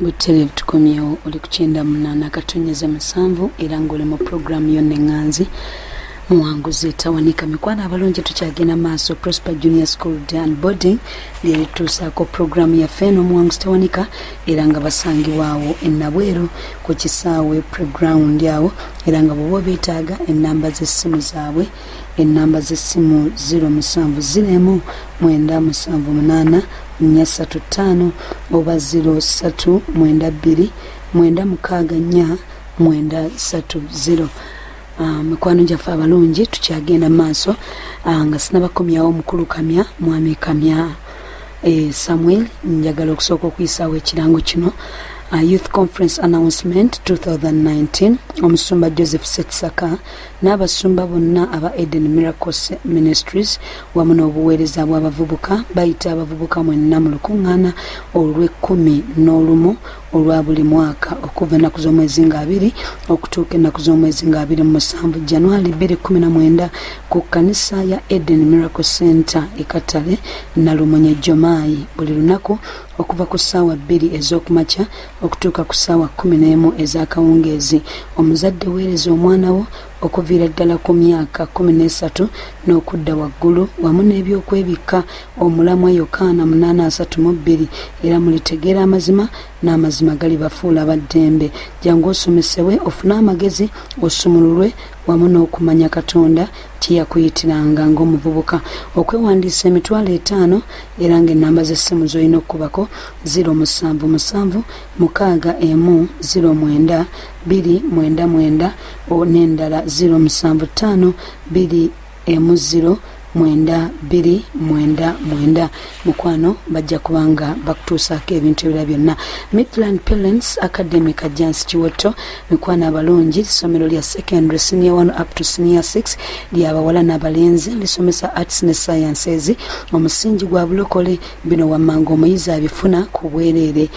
Gutele tukomyewo oli ku 98.7 era ng'oli mu programu yonna enganzi muwanguzi tawanika mikwano abalungi tukyagenda maaso Prosper Junior School Day and Boarding lyerituusaako programu yaffe n'omuwanguzi tawanika era nga basangibwawo ennabweru ku kisaawe playground awo era nga bw'oba beetaaga ennamba z'essimu zaabwe ennamba z'essimu 070978 oba 0392964930. Mikwano gyaffe abalungi tukyagenda maaso nga sinabakomyawo omukulu Kamya mwami Kamya Samwiri njagala okusooka okuyisaawo ekirango kino Youth Conference Announcement 2019 omusumba Joseph Setsaka n'abasumba bonna aba Eden Miracles Ministries wamu n'obuweereza bw'abavubuka bayita abavubuka mu ennamu lukuŋŋaana olw'ekkumi olwa buli mwaka okuva ennaku z'omwezi nga 2 okutuuka ennaku z'omwezi nga 27 January 2019 ku kanisa ya Eden Miracle Center ekatale Nalumonye Jomayi buli lunaku okuva ku ssaawa 2 ez'okumakya okutuuka ku ssaawa 11 ez'akawungeezi. Omuzadde weereza omwana wo okuviira ddala ku myaka 13 n'okudda waggulu wamu n'ebyokwebikka omulamwa Yokaana 8:32 era mulitegeera amazima n'amazima gali bafuula baddembe. Jangu osomesebwe ofune amagezi osumululwe wamu n'okumanya Katonda tiyakuyitiranga ng'omuvubuka. Okwewandiisa emitwalo 5 era ng'ennamba z'essimu z'olina okubako 07710909299 n'endala 07520109299. Mukwano bajja kubanga bakutuusaako ebintu ebirala byonna. Midland Parents Academic Agency Kiwoto mikwano abalungi essomero lya secondary senior 1 up to senior 6 ly'abawala n'abalenzi lisomesa arts ne sciences. Omusingi gwa bulokole bino wammanga omuyizi abifuna ku bwereere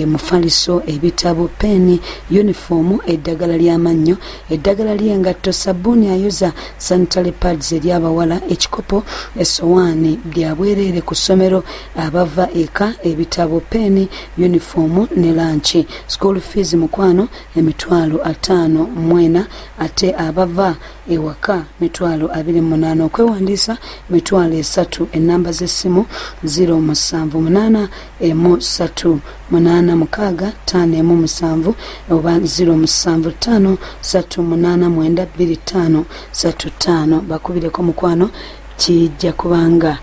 mufaliso ebitabo peni uniform eddagala ly'amannyo eddagala ly'engatto sabbuuni ayoza sanitary pads ery'abawala ekikopo essowaani bya bwereere ku ssomero abava eka ebitabo peni uniform ne lanchi. School fees mukwano emitwalo 5 mwena ate abava ewaka mitwalo 28. Okwewandiisa mitwalo 3. Ennamba z'essimu 078388655 oba 07538925535 bakubireko mukwano kijja kubanga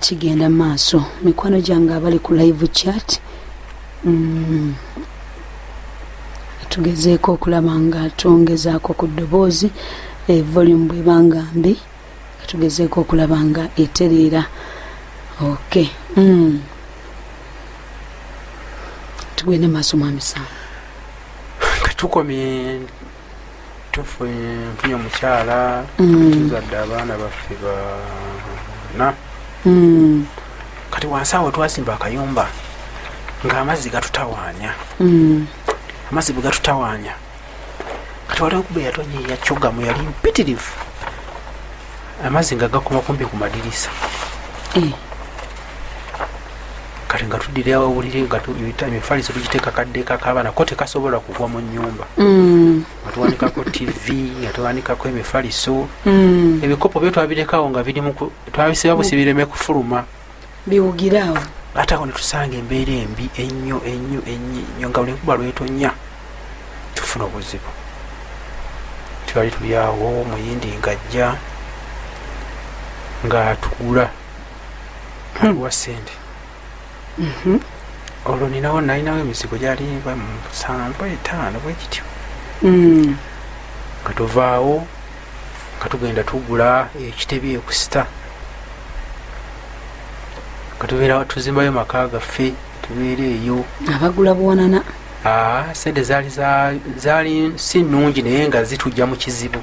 kigenda maaso. Mikwano gyange abali ku live chat tugezeeko okulaba nga twongezaako ku ddoboozi volume bwebanga mbi tugezeeko okulaba nga etereera. Okay. Tugende maaso mwami Sam. Tukomye tufunye omukyala tuzadde abaana baffe bana kati wansi awo twasimba akayumba ng'amazzi gatutawaanya amazzi bwe gatutawaanya kati waliwo kuba yatonye yakyugamu yali mpitirivu amazzi nga gakoma kumpi ku madirisa kati nga tuddira obuliri nga tuyita emifaliso tugiteeka kaddeeka k'abaana ko tekasobola kugwa mu nnyumba nga tuwanikako TV nga tuwanikako emifaliso ebikopo byo twabirekawo nga birimu twabisiba busi bireme kufuluma biwugiraawo ate awo ne tusanga embeera embi ennyo nga buli nkuba lwetonya tufuna obuzibu. Twali tuli awo muyindi ng'ajja ng'atugula atuwa ssente olwo nalinawo emizigo gyali 7-5 bwekityo nga tuvaawo nga tugenda tugula ekitebi ekusita nga tubeera tuzimbayo maka gaffe tubeera eyo abagula buwanana. Sente zaali si nnungi naye nga zitujja mu kizibu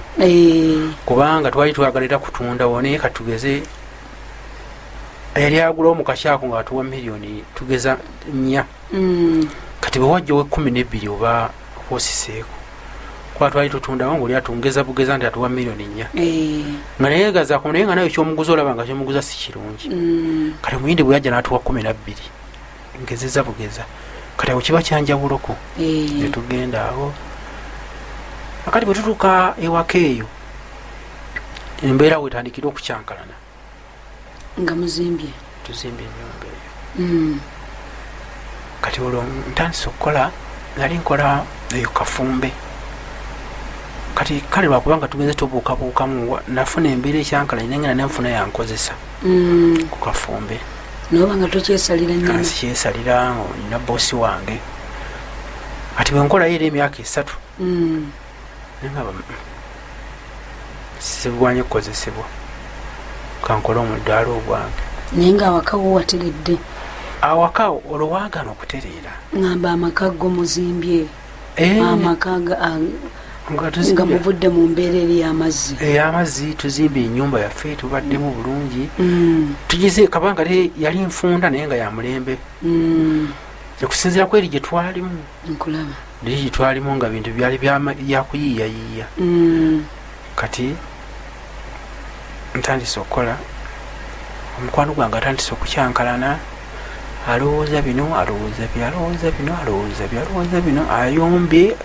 kubanga twali twagalira kutunda wone katugeze yali agulawo mu kakyako nga atuwa miliyoni tugeza 4 kati bwe wajja we 12 oba kwosiseeko kwa twali tutundawo ng'oli atungeza bugeza nti atuwa miliyoni 4 nga naye gazaako naye nga nawe ekyomuguza olaba nga kyomuguza si kirungi kati muyindi bwe yajja n'atuwa 12 ngezeza bugeza kati awo kiba kyanjawuloko netugenda awo akati bwe tutuuka ewaka eyo embeera wetandikira okukyankalana nga muzimbye tuzimbye ennyumba eyo kati olwo ntandise okukola nali nkola eyo kafumbe kati kale lwakubanga tugenze tubuukabuukamu nafuna embeera ekyankalanye nengena nenfuna yankozesa ku kafumbe nobanga tokyesalira nnyo sikyesalira nina boosi wange kati bwenkolayo era emyaka 3 nengaba sigwanye okukozesebwa kankola omuddaala ogwange naye nga awaka wowateredde awaka olwo waagana okutereera ngamba amaka go muzimbye amaka nga muvudde mu mbeera eri y'amazzi amazzi tuzimbye ennyumba yaffe tubaddemu bulungi tugize kabanga yali nfunda naye nga yamulembe okusinziira kweri gye twalimu nkulaba liri gye twalimu nga bintu byali byakuyiiyayiiya kati ntandise okukola omukwano gwange atandise okukyankalana alowooza bino alowooza byo alowooza bino alowooza byo alowooza bino ayombye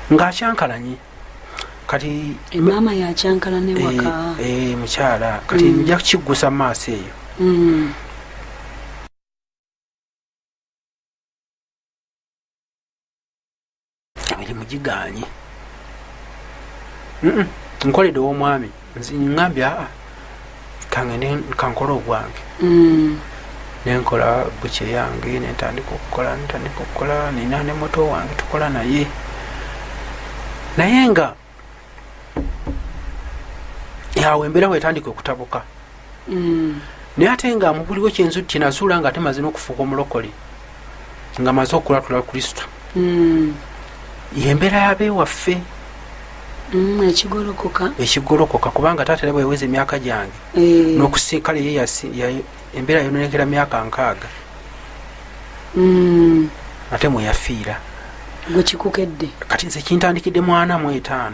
ng'akyankalanye kati maama yakyankalane waka mukyala kati nja kukiggusa mu maaso eyo emirimu giganye nkoledde ow'omwami ngambye kangende kankola ogwange nenkola buke yange nentandika okukola nina ne moto wange tukola naye nga awo embeera wetandika okutabuka naye ate nga mubuliwo kyenazuula nga ate maze n'okufuuka omulokole nga maze okulatula kristo yembeera yabeewaffe ekigolokoka kubanga taata era bweweza emyaka gyange n'okusinkale embeera yononekera myaka 6 ate mweyafiira gwe kikukedde kati nze kintandikidde 45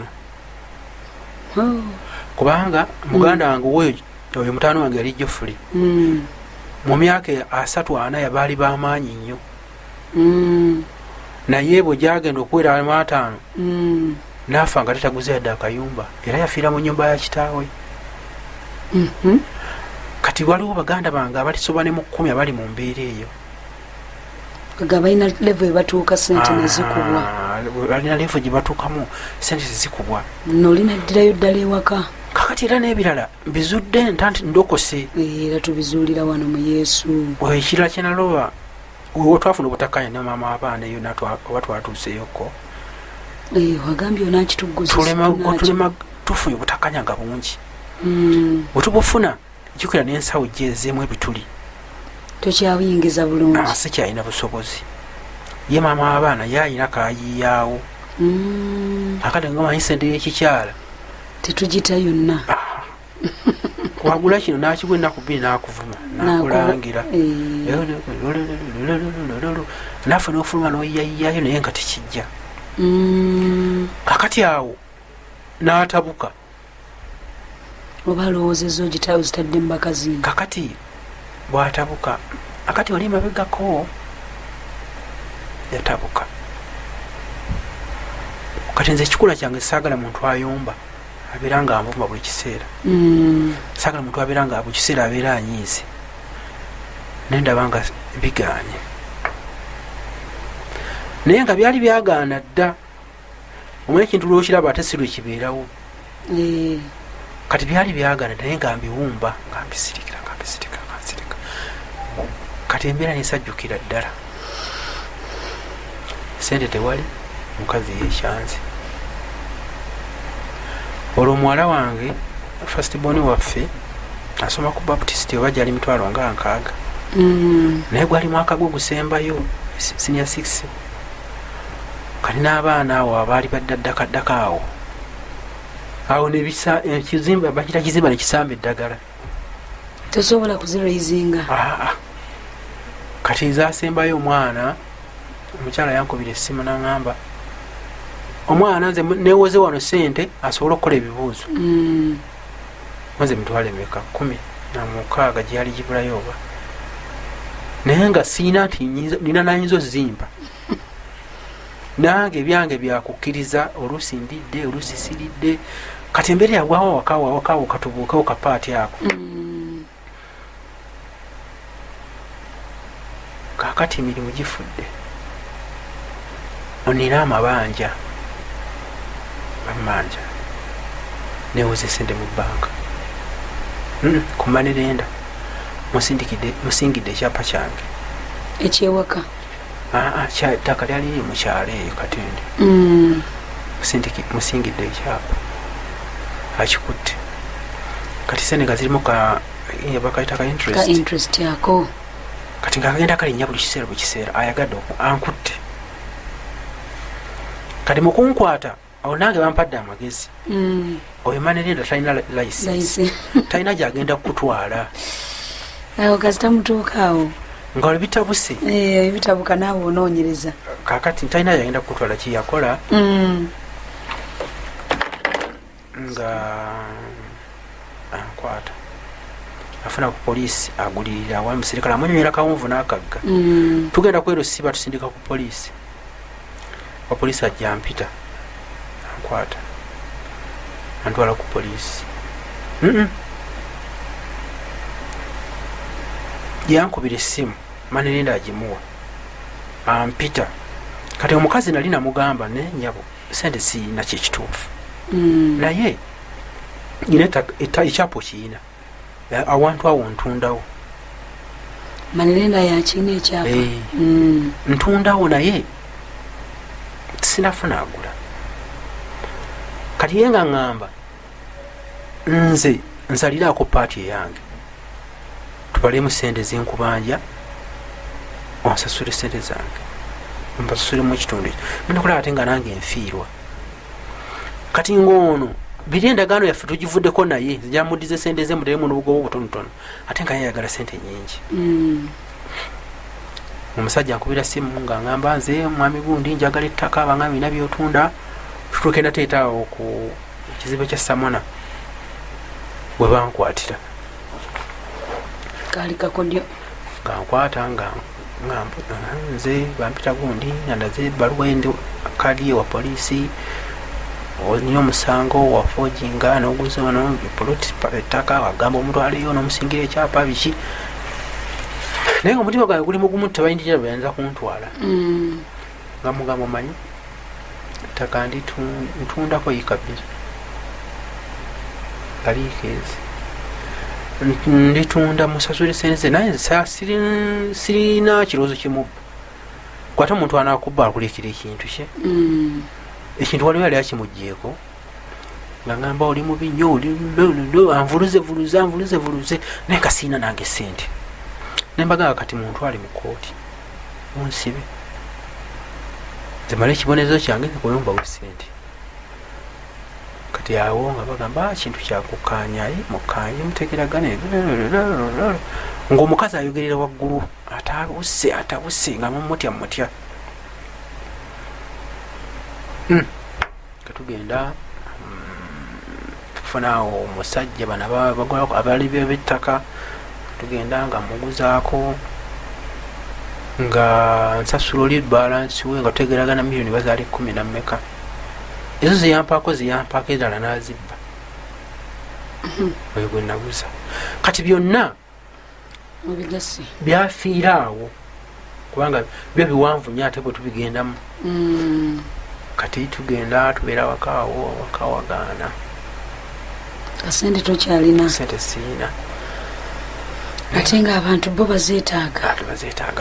kubanga muganda wange oyo mutaano wange yali Jofuli mu myaka 3-4 yabaali bamaanyi nnyo naye bwe gyagenda okuwera 5 naafa nga tetaguze yadde akayumba era yafiira mu nnyumba ya kitaawe kati waliwo baganda bange abalisoba ne mu 10 abali mu mbeera eyo nga balina levo ebatuuka sente nezikubwa balina levo gye batuukamu sente zizikubwa nolina ddirayo ddala ewaka kakati era n'ebirala mbizudde ntanti ndokose era tubizuulira wano mu Yesu ekirala kyenaloba wetwafuna obutakanya ne maama w'abaana eyo oba twatuuseyoko wagambye onakitugguza tulema tufunye obutakanya nga bungi bwetubufuna jjukira n'ensawo gyezeemu ebituli tokyabuyingiza bulungi sikyalina busobozi ye maama w'abaana yayina kayiiyaawo akati nga manyi sente y'ekikyala tetugita yonna wagula kino nakigwa ennaku 2 nakuvuma nakulangira naffe n'ofuluma n'oyiyayiyayo naye nga tekijja kakati awo n'atabuka oba alowoozezza ozitadde mu bakazi kakati bwatabuka akati wali mabegako yatabuka kati nze ekikula kyange saagala muntu ayomba abeera nga anvuma buli kiseera saagala muntu abeera nga buli kiseera abeera anyiize nendaba nga biganye naye nga byali byagaana dda omanyi ekintu lwokiraba ate si lwekibeerawo kati byali byagaana naye nga mbiwumba nga mbisirikira kati embeera nesajjukira ddala sente tewali mukazi yekyanzi olwo muwala wange fastborn waffe asoma ku baptist oba gyali 6 naye gwali mwaka gwe gusembayo senior 6 kati n'abaana awo abaali baddaddakaddaka awo ekizimba bakita kizimba nekisamba eddagala tosobola kuziraizinga kati zasembayo omwana omukyala yankubira essimu naŋŋamba omwana nze newoze wano sente asobole okukola ebibuuzo nze mitwale meka 16 gyali gibulayo oba naye nga siina nti nina nayinza ozimba nange ebyange byakukkiriza oluusi ndidde oluusi siridde kati embeera yagwawo wakawo katubuukewo kapaati ako kakati emirimu gifudde onina amabanja bamanja newoza esente mu bbanka kumanirenda musingidde ekyapa kyange ekyewaka ttaka lyali liri mukyalo eyo katende musingidde ekyapa akikutte kati sente nga zirimu bakaita ka interest yako kati nga kagenda kalinnya buli kiseera ayagadde ankutte kati mukunkwata awo nange bampadde amagezi oyo manerenda talina license talina gyagenda kukutwala awo kasitamutuukaawo nga oli bitabuse bitabuka naawe onoonyereza kakati talina yagenda kukutwala kiyakola nga ankwata afuna ku poliisi agulirira wa musirikale amunyonyera kawunvu n'akagga tugenda kwero siba tusindika ku poliisi apoliisi ajja mpita ankwata antwala ku poliisi yankubira essimu manerenda agimuwa ampita kati omukazi nali namugamba nenyabo sente siina kyekituufu naye nyina ekyapo kiina awantu awo ntundawo manerenda yakiina ekyapa ntundawo naye sinafuna agula kati ye nga ŋŋamba nze nsaliraako paati eyange tubalemu sente zenkubanja onsasule sente zange mbasasulemu ekitundu ekyo minakola ate nga nange enfiirwa kati ng'ono biri endagaano yaffe tugivuddeko naye nzijamuddize sente ze muteremu n'obugobo butonotono ate nga yayagala sente nyingi omusajja nkubira simu nga ŋŋamba nze mwami gundi njagala ettaka abanga bina byotunda tutuuke nateetaawo ku kizibu kya samona bwe bankwatira kali kakodyo nga nkwata nga nze bampita gundi nandaze baluwa endi kadi ewa poliisi olina omusango wafojinga n'oguza ono poloti ettaka wagamba omutwaleyo n'omusingira ekyapa biki naye nga omutima gwange guli mugumu tebayindirira bayanza kuntwala nga mugamba omanyi ettaka ntundako yikabiri aliikeezi nditunda musasule sente naye sirina kirowoozo kimu kwate omuntu anakubba akuleekera ekintu kye ekintu waliwo yali akimugjeeko nga ngamba oli mubi nnyo anvuluze naye nga siina nange sente nembagamba kati muntu ali mu kooti munsibe zimale ekibonezo kyange nkuyombawo sente kati awo nga bagamba kintu kyakukanyaye mukanye mutegeragane ng'omukazi ayogerera waggulu atabuse nga mumutya katugenda tufunaawo omusajja bana bagolako abali b'ettaka tugenda nga muguzaako nga nsasula oli balansi we nga tutegeragana miliyoni bazaali 10 na mmeka ezo ziyampaako endala n'azibba oyo gwe naguza kati byonna byafiira awo kubanga byo biwanvu nnyo ate bwe tubigendamu kati tugenda tubeera wakawagaana kasente tokyalina sente siina ate nga abantu bo bazeetaaga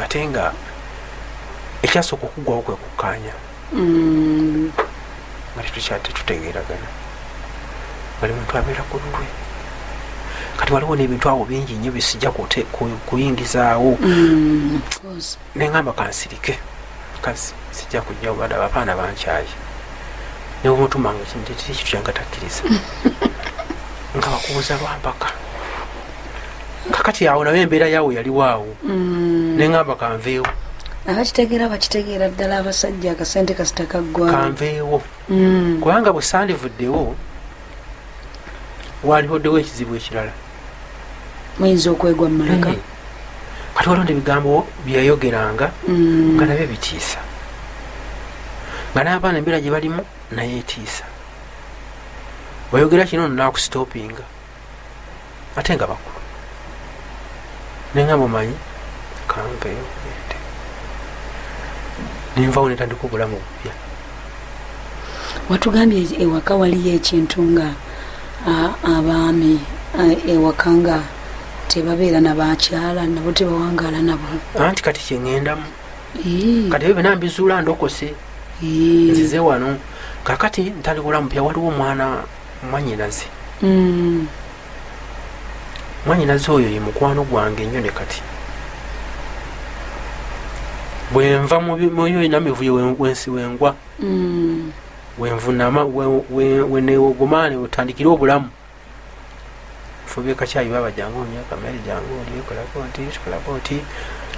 ate nga ekyasooka okuggwawo kwe kukkaanya nga tetukyate tutegeeragana bali muntu abeera ku lulwe kati waliwo n'ebintu awo bingi nnyo bisijja kuyingizaawo neŋŋamba kansirike kazi sijja kujjawo bada abapaana bankyaye neomutumanga kintetera ekitu kyanga takkiriza nga bakubuza lwampaka kakati awo nawe embeera yaawo yaliwaawo neŋŋamba kanveewo bakitegeera ddala abasajja akasente kasitakaggwa kanveewo kubanga bwe sandivuddewo walihoddewo ekizibu ekirala muyinza okwegwa mu malaka kati walonda ebigambo byeyayogeranga nga nabyo bitiisa nga n'abaana embeera gye balimu naye etiisa. Wayogera kino nakusitopinga ate nga bakulu nengamba omanyi kanveyo ente nenvawo netandika obulamu bupya. Watugambye ewaka waliyo ekintu nga abaami ewaka nga tebabeera nabakyala nabo tebawangala nabo anti kati kyeŋŋendamu kati ebyo byonna mbizuula ndokose nzize wano kakati ntandika obulamu bupya. Waliwo omwana mwanyinaze mwanyinaze oyo ye mukwano gwange ennyo ne kati bwenva muyo namivuyo wensi wengwa wenvunama weneogomane otandikire obulamu fube kacyayi baba jangu myaka meri jangu olikolako nti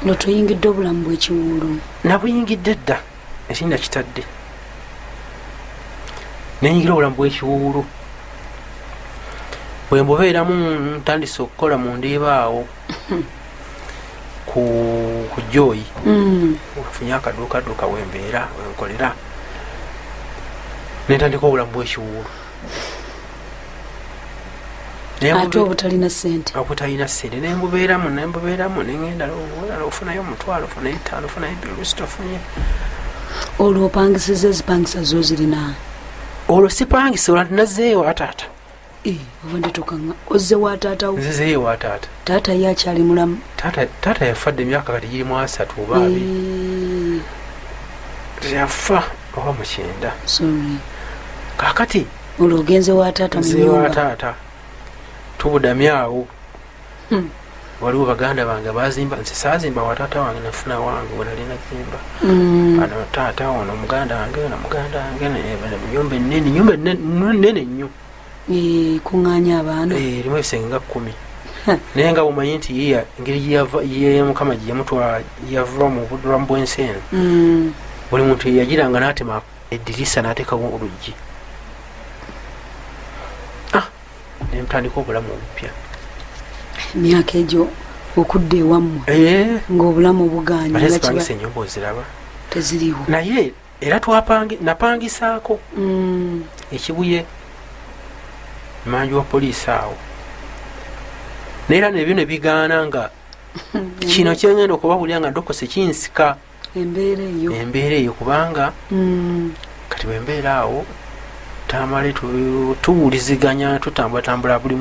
notoyingidde obulamu bwekiwuulu. Nabuyingidde dda ekinda kitadde nenyingira obulamu bwekiwuulu bwembubeeramu ntandise okukola mu ndiba awo ku joyi nfunye akaduukaduuka wembeera wenkolera nentandika obulamu bwekiwuulu ate obutalina sente nembubeeramu nengenda ofunayo omutwalo ofunayo etaano ofunayo bilusita ofunye. Olwo opangisiza ezipangisa zo zirina olwo sipangisa olwo nazeeyo ataata obadde tokanga ozze wa taata wo? Nzizeeyo wa taata. Taata ye akyali mulamu? Taata yafadde emyaka kati girimu 3 oba 2 yafa oba 9. Sorry. Kakati olwo ogenze wa taata mu nyumba? Wa taata tubudamya awo. Waliwo baganda bange bazimba nze saazimba wa taata wange nafuna wange wenali nazimba ano taata ono muganda wange na muganda wange nyumba nnene nnyo kuŋŋaanya abaana erimu ebisenge nga 10 naye nga bumanyi nti engeri ye mukama gye yamutwala yava mu budulamu bw'ensi eno buli muntu yagiranga n'atema eddirisa n'ateekawo oluggi nemutandika obulamu obupya. Emyaka egyo okudda ewammwe ng'obulamu buganyasipangisa ennyumba oziraba teziriwo naye era napangisaako ekibuye manji wa poliisi awo neera nebyo ne bigaana nga kino kyengenda okubawulira nga ndokose kinsika embeera eyo kubanga kati bwembeera awo tamale tuwuliziganya tutambulatambula buli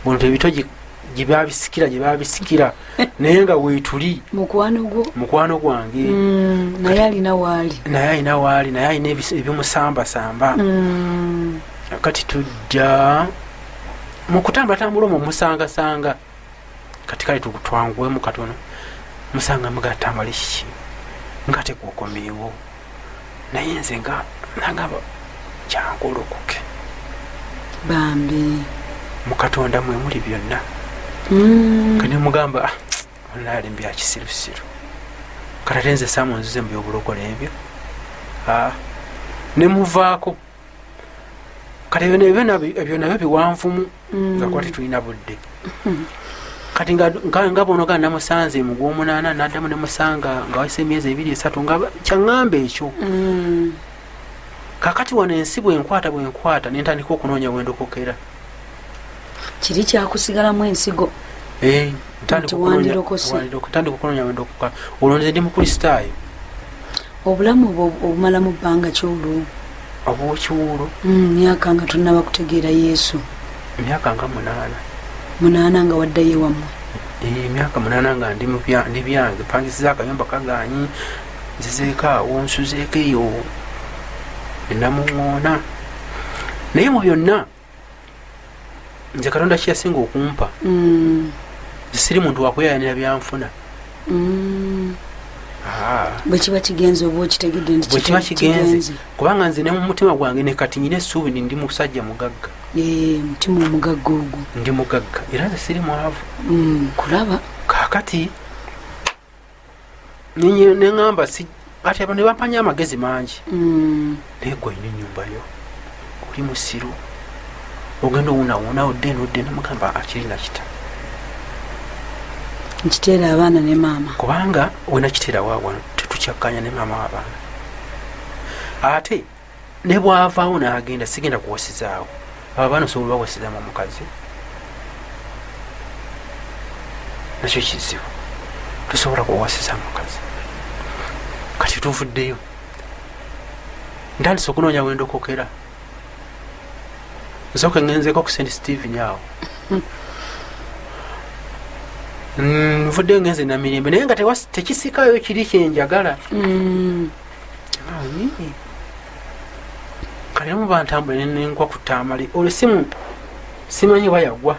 muntu ebito gye babisikira naye nga weetuli mukwano gwange naye alina waali naye alina ebimusambasamba kati tujja mukutambulatambula omwo musangasanga kati kale twanguwemu katono musanga mugatambula kiki nga tekukomeewo naye nze nga nagamba kyangolokoke bambi mukatonda mwe muli byonna kane mugamba olali mbyakisirusiru kati nze samunzize mubyobulokole ebyo nemuvaako kati ebyo nabyo biwanvumu nga kuba tetulina budde kati nga bonoga namusanze mu gw'Omunaana naddamu nemusanga nga wayise emyezi 2-3 nga kyaŋŋamba ekyo kakati wano ensi bwenkwata nentandika okunoonya wendokokera kiri kyakusigalamu ensigo ntandika okunoonya wendokoka olwo nze ndi mukristaayo. Obulamu obumala mu bbanga kyolwo obwokiwuulu myaka nga tunaba kutegeera Yesu myaka nga 8 nga waddayo wammwe myaka 8 nga ndi byange pangisiza akayumba kaganyi nzizeeko awo nsuzeeko eyo ennamuŋŋoona naye mu byonna nze Katonda kiyasinga okumpa siri muntu wakweyayanira byanfuna bwekiba kigenze oba okitegedde nti bwekiba kigenze kubanga nze ne mu mutima gwange ne kati nyina essuubi ndi musajja mugagga mutima omugagga ogwo ndi mugagga era nze siri mwavu kulaba kakati neŋŋamba kati abantu ne bampanya amagezi mangi naye gwe olina ennyumbayo oli musiru ogenda owuunawuuna odde namugamba akiri nakita nkiteera abaana ne maama kubanga wenakiteera waawano tetukyakkanya ne maama w'abaana ate ne bwavaawo n'agenda sigenda kuwasizaawo abo abaana osobola bawasizaamu omukazi nakyo kizibu tosobola kuwasiza mukazi kati tuvuddeyo ntandise okunoonya wendokokera nsooka ngenzeeko ku St. Stephen awo nvuddeyo ngenze namirembe naye nga tekisikayo kiri kyenjagala kaliramu bantambule nenkwa ku ttaamali olwo simanyi bayagwa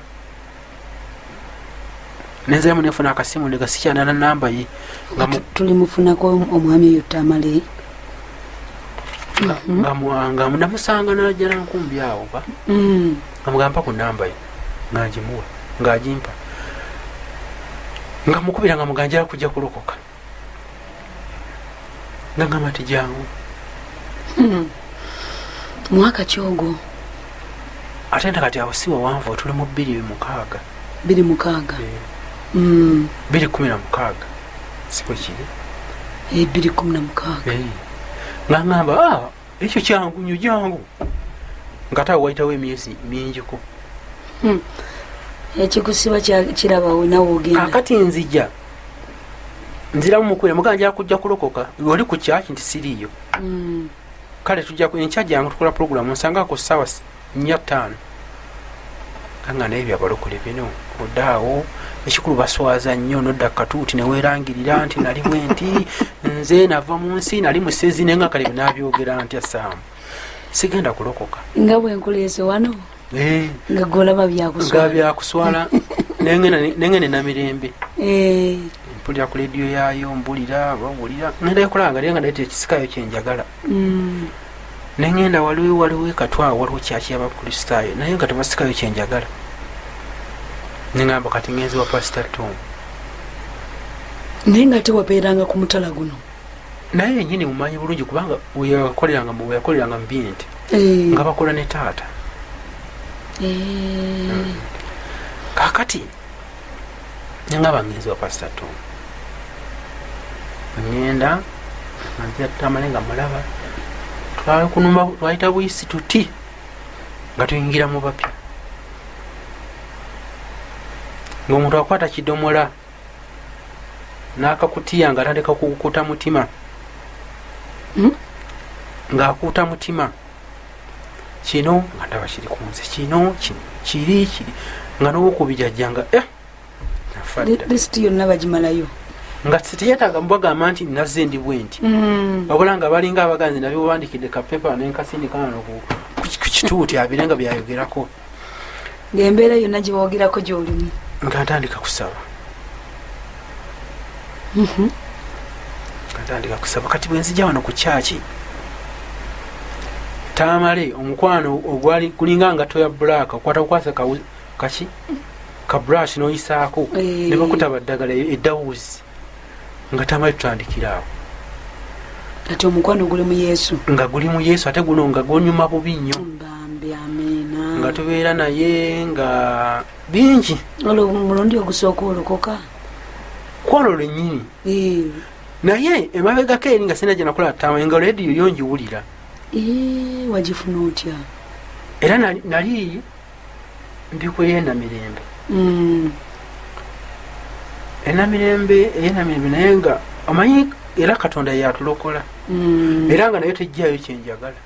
nenziramu nefuna akasimu negasikyana na namba ye tuli mufunako omwami oyo ttaamali nga namusanga najala nkumbi awo ba nga mugamba ku namba ye ngagimuwa ngagimpa nga mukubira nga muganjala kujja kulokoka nga ngamba ti jangu mwaka kyogo ate nta kati awo si wawanvu tuli mu 216 216 siko kiri 216 nga ngamba ekyo kyangu nyo jangu nga tawe waitawo emyezi mingiko ekikusiba kirabawo nawe ogenda akati nziramu mukwira muganjala kujja kulokoka oli ku kyaki nti siriiyo kale tujja enkya jangu tukola programu nsangako ssaawa 4-5 kanga naye byabalokole bino oddaawo ekikulu baswaza nnyo nodda katuuti neweerangirira nti nali bwenti nze nava mu nsi nali musezi nenga kale binabyogera nti asaamu sigenda kulokoka nga bwenkuleese wano nga golaba byakuswala nengene namirembe mpulira ku lediyo yaayo mbulira bawulira ngenda yokolanga naye nga naye tekisikayo kyenjagala nengenda waliwo katwa waliwo kyaki y'abakristaayo naye nga tebasikayo kyenjagala nengamba kati ngenzi wa Pastor Tom naye nga tewabeeranga ku mutala guno naye yenyini mumanyi bulungi kubanga weyakoleranga mu binti nga bakola ne taata kakati nengaba ngenzi wa Pastor Tom ngenda nanzira tutamale nga mulaba twayita buyisi tuti nga tuyingira mu bapya ng'omuntu akwata kidomola n'akakutiya nga atandika kukuta mutima ng'akuuta mutima kino nga ndaba kiri ku nze kino kiri nga n'owokubijajja nga lisiti yonna bagimalayo nga teyetaaga mubagamba nti nazze ndi bwenti wabula nga balinga abaganzi nabyo bawandikidde kapepa nenkasindikano ku kituuti abire nga byayogerako ng'embeera yonna gyebawogerako gy'olimu nga ntandika kusaba kati bwenzija wano ku kyaki taamale omukwano ogwali kulinga nga toya black okwata kukwasa kaki ka brush noyisaako ne bakutaba ddagala eddawuzi nga taamale tutandikiraawo ati omukwano guli mu Yesu nga guli mu Yesu ate guno nga gwonyuma bubi nnyo nga tubeera naye nga bingi olwo mulundi ogusooka olokoka kwolwo lwennyini naye emabegako eri nga sina gyenakola ttaama nga lediyo yo ngiwulira wagifuna otya era nali ndikweri enamirembe enamirembe naye nga omanyi era Katonda yatulokola era nga naye tejjayo kyenjagala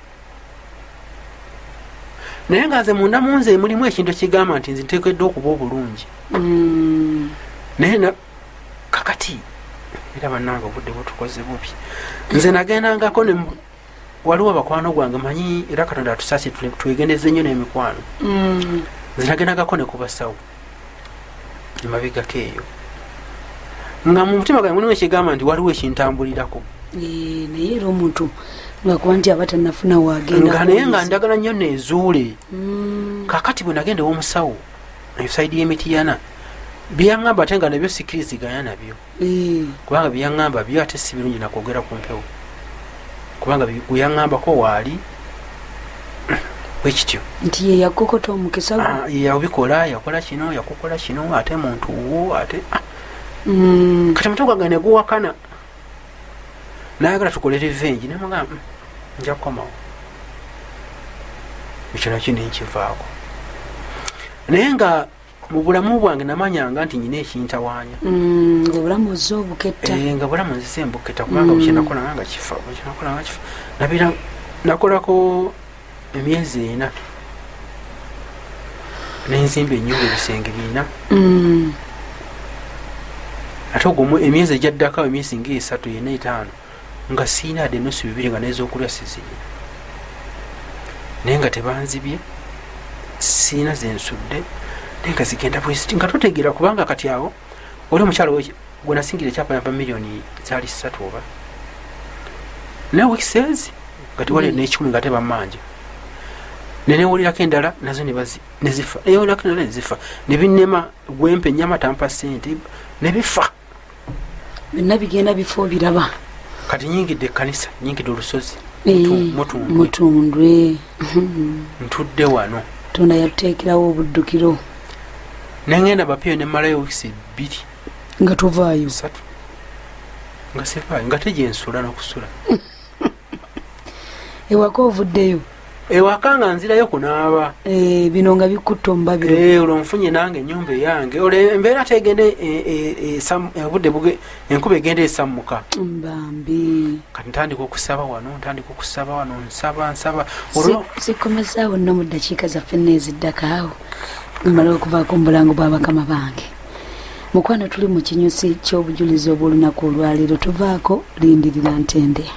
naye nga nze munda munze mulimu ekintu ekigamba nti nze nteekeddwa okuba obulungi naye kakati era bannanga obudde butukoze bubi nze nagendangako waliwo abakwano gwange manyi era Katonda atusasi twegendeze nnyo n'emikwano nze nagendangako ne kubasawo emabegako eyo nga mu mutima gwange mulimu ekigamba nti waliwo ekintambulirako naye era omuntu ngakuba nti aba tannafuna wagenda nga naye nga ndagala nnyo nezuule kakati bwe nagenda ew'omusawo esaidi y'emitiyana byeyaŋŋamba ate nga nabyo sikiriziganya nabyo kubanga byeyaŋŋamba byo ate si birungi nakwogera ku mpewo kubanga bweyaŋŋambako waali bwekityo nti yeyakokota omukisa yabikola yakola kino yakukola kino ate muntu wo ate kati muto gwange neguwakana nayagala tukole revenge nemugamba nja kukomawo ekyo nakyo nenkivaako naye nga mu bulamu bwange namanyanga nti nyina ekintawaanya ngaobulamu ozze obuketta nga bulamu nzise mbuketta kubanga bwekyenakolanga nga kifa nabira nakolako emyezi 4 nenzimba ennyumba ebisenge 4 ate ogwo emyezi egyaddako emyezi nga 3 4 5 nga siina ade nusu 2 nga nez'okulya sizirina naye nga tebanzibye siina zensudde naye nga zigenda bweziti nga totegeera kubanga kati awo oli omukyalo gwe nasingira ekyapayamba miliyoni zaali 3 oba naye wikisezi nga tiwali n'ekikumi nga tebamanja nenewulirako endala nazo nezifa newulirako endala nezifa nebinema gwempe ennyama tampa sente nebifa byonna bigenda bifo biraba kati nyingidde ekkanisa nyingidde olusozi mutundwe ntudde wano tonda yatuteekerawo obuddukiro nengenda bapiyo nemalayo wiisi 2 nga tovaayo 3 nga sivaayo nga tegyensula n'okusula ewaka ovuddeyo ewaka nga nzirayo kunaaba bino nga bikutta omubabiro olwo nfunye nange ennyumba eyange olwo embeera tegende obudde enkuba egenda esammuka mbambi kati ntandika okusaba wano nsaba sikomezaawo nno mu ddakiika zaffe neeziddakaawo mmala okuvaako mu bulango bwa bakama bange mukwano tuli mu kinyusi ky'obujulizi obw'olunaku olwaleero tuvaako lindirira ntende